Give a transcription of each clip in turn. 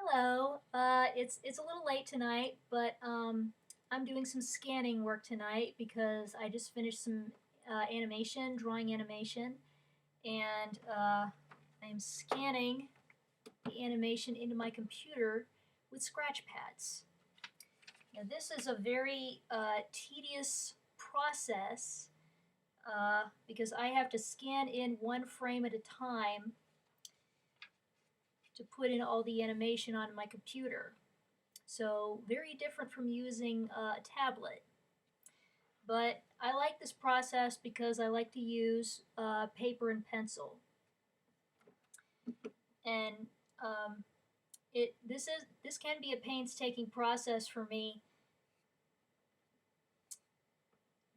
Hello. It's a little late tonight, but I'm doing some scanning work tonight because I just finished some animation, drawing animation, and I'm scanning the animation into my computer with scratch pads. Now, this is a very tedious process because I have to scan in one frame at a time to put in all the animation on my computer. So very different from using a tablet. But I like this process because I like to use paper and pencil. And um, this can be a painstaking process for me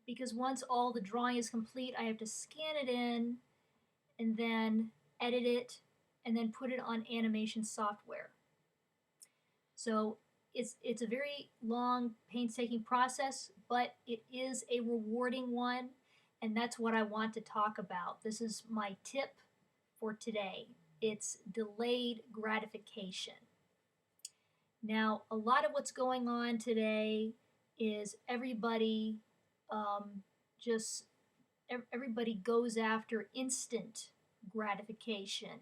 because once all the drawing is complete, I have to scan it in and then edit it and then put it on animation software. So it's a very long, painstaking process, but it is a rewarding one, and that's what I want to talk about. This is my tip for today. It's delayed gratification. Now, a lot of what's going on today is um, just everybody goes after instant gratification.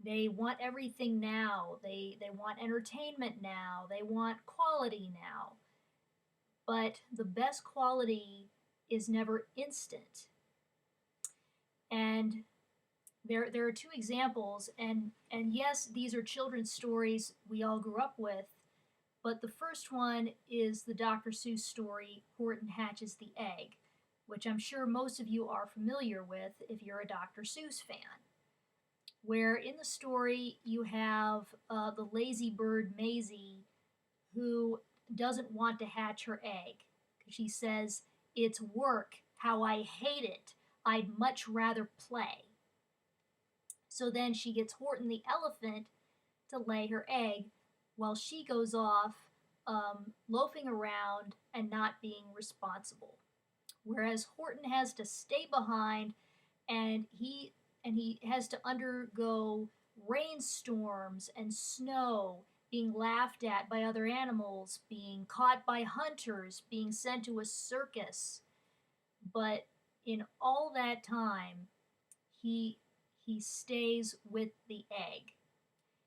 They want everything now. They want entertainment now. They want quality now. But the best quality is never instant. And there are two examples, and yes, these are children's stories we all grew up with. But the first one is the Dr. Seuss story, Horton Hatches the Egg, which I'm sure most of you are familiar with if you're a Dr. Seuss fan. Where in the story you have the lazy bird Maisie who doesn't want to hatch her egg. She says, "It's work, how I hate it. I'd much rather play." So then she gets Horton the elephant to lay her egg while she goes off loafing around and not being responsible. Whereas Horton has to stay behind and he has to undergo rainstorms and snow, being laughed at by other animals, being caught by hunters, being sent to a circus. But in all that time, he he stays with the egg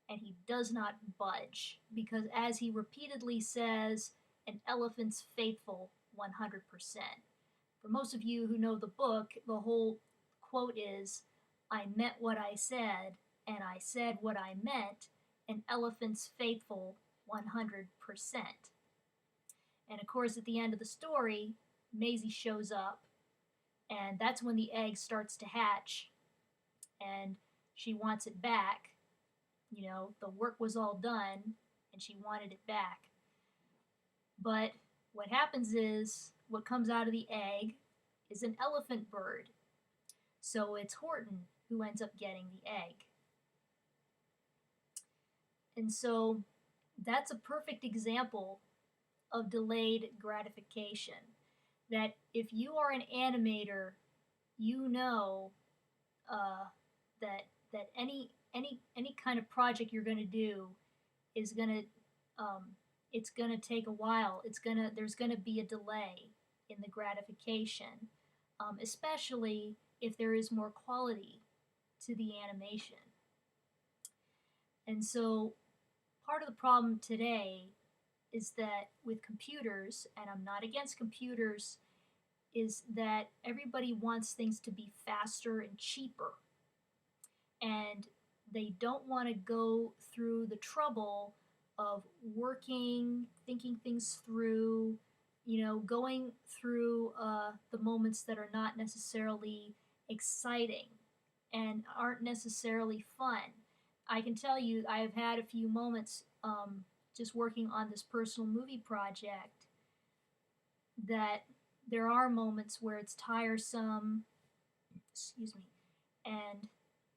and he does not budge because, as he repeatedly says, an elephant's faithful 100%. For most of you who know the book, the whole quote is, "I meant what I said, and I said what I meant, an elephant's faithful 100%." And of course, at the end of the story, Maisie shows up, and that's when the egg starts to hatch, and she wants it back. The work was all done, and she wanted it back. But what happens is, what comes out of the egg is an elephant bird. So it's Horton who ends up getting the egg. And so that's a perfect example of delayed gratification. That if you are an animator, you know uh, that any kind of project you're going to do is going to it's going to take a while. There's going to be a delay in the gratification, especially if there is more quality to the animation. And so part of the problem today is that with computers, and I'm not against computers, is that everybody wants things to be faster and cheaper. And they don't want to go through the trouble of working, thinking things through, going through the moments that are not necessarily exciting and aren't necessarily fun. I can tell you, I have had a few moments just working on this personal movie project that there are moments where it's tiresome, excuse me, and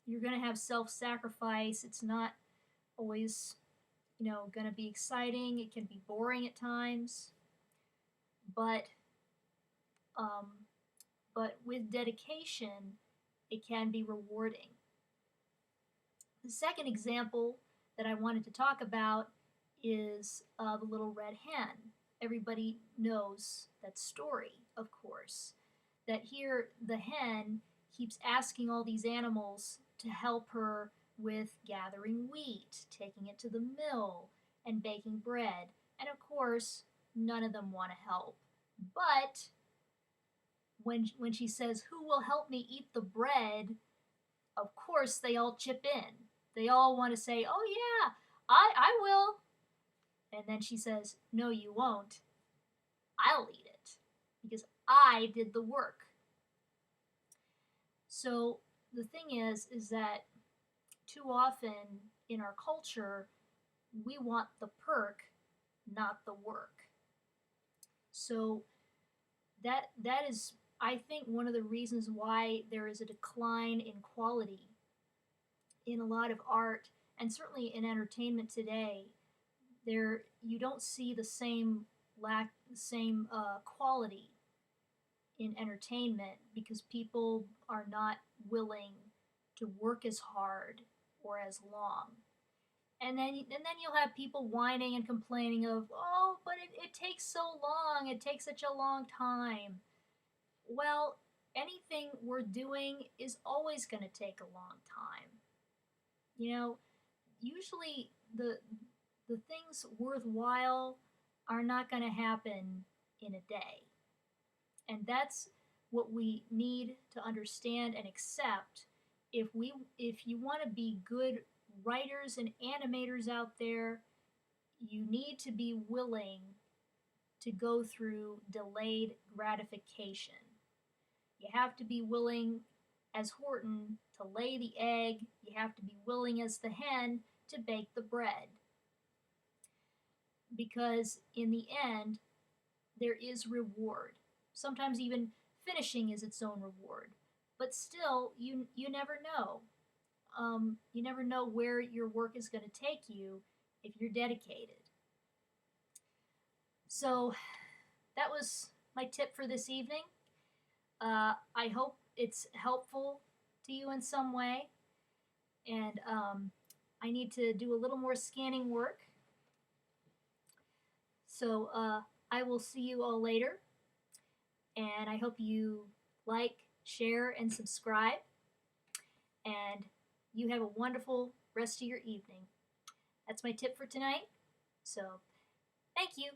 you're going to have self-sacrifice. It's not always, going to be exciting. It can be boring at times, but um, but with dedication, it can be rewarding. The second example that I wanted to talk about is the little red hen. Everybody knows that story, of course. That here the hen keeps asking all these animals to help her with gathering wheat, taking it to the mill, and baking bread. And of course, none of them want to help. But when she says, "Who will help me eat the bread?" of course they all chip in. They all want to say, "Oh yeah, I will." And then she says, "No, you won't. I'll eat it because I did the work." So the thing is that too often in our culture, we want the perk, not the work. So that is, I think, one of the reasons why there is a decline in quality in a lot of art and certainly in entertainment today. There you don't see the same quality in entertainment because people are not willing to work as hard or as long. And then you'll have people whining and complaining of, "Oh, but it takes so long. It takes such a long time." Well, anything we're doing is always going to take a long time. You know, usually the things worthwhile are not going to happen in a day. And that's what we need to understand and accept. If you want to be good writers and animators out there, you need to be willing to go through delayed gratification. You have to be willing as Horton to lay the egg. You have to be willing as the hen to bake the bread. Because in the end, there is reward. Sometimes even finishing is its own reward. But still, you never know. You never know where your work is going to take you if you're dedicated. So that was my tip for this evening. I hope it's helpful to you in some way. And I need to do a little more scanning work. So I will see you all later. And I hope you like, share, and subscribe. And you have a wonderful rest of your evening. That's my tip for tonight. So thank you.